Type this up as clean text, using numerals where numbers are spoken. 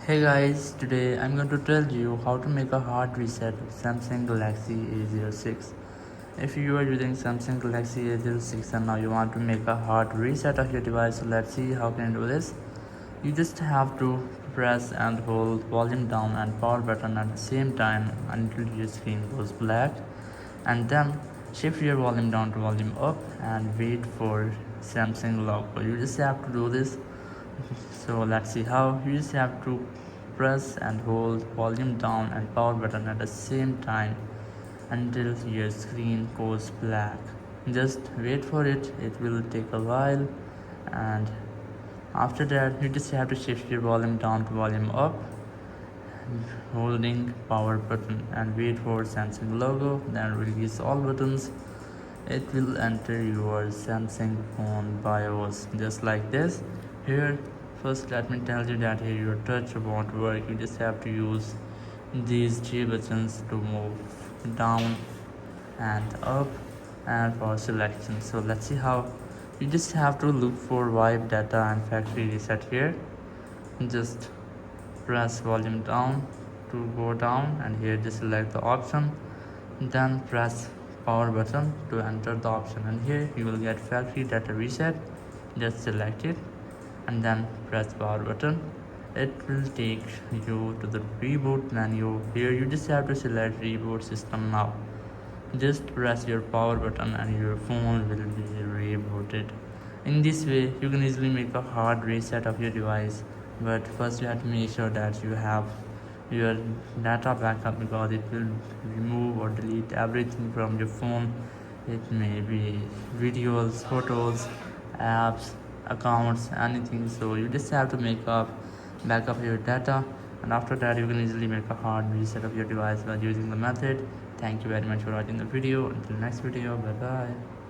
Hey guys, today I'm going to tell you how to make a hard reset of Samsung Galaxy A06. If you are using Samsung Galaxy A06 and now you want to make a hard reset of your device, so let's see how can you do this. You just have to press and hold volume down and power button at the same time until your screen goes black, and then shift your volume down to volume up and wait for Samsung logo. You just have to do this. So let's see how. You just have to press and hold volume down and power button at the same time until your screen goes black. Just wait for it, it will take a while, and after that you just have to shift your volume down to volume up holding power button and wait for Samsung logo, then release all buttons. It will enter your Samsung phone BIOS just like this. Here, first let me tell you that here your touch won't work. You just have to use these three buttons to move down and up and for selection. So let's see how. You just have to look for wipe data and factory reset here. Just press volume down to go down, and here just select the option, then press power button to enter the option, and here you will get factory data reset. Just select it and then press power button. It will take you to the reboot menu. Here you just have to select reboot system now. Just press your power button and your phone will be rebooted. In this way you can easily make a hard reset of your device, but first you have to make sure that you have your data backup, because it will remove or delete everything from your phone. It may be videos, photos, apps, accounts, anything. So you just have to make a backup of your data, and after that you can easily make a hard reset of your device by using the method. Thank you very much for watching the video. Until next video, bye bye.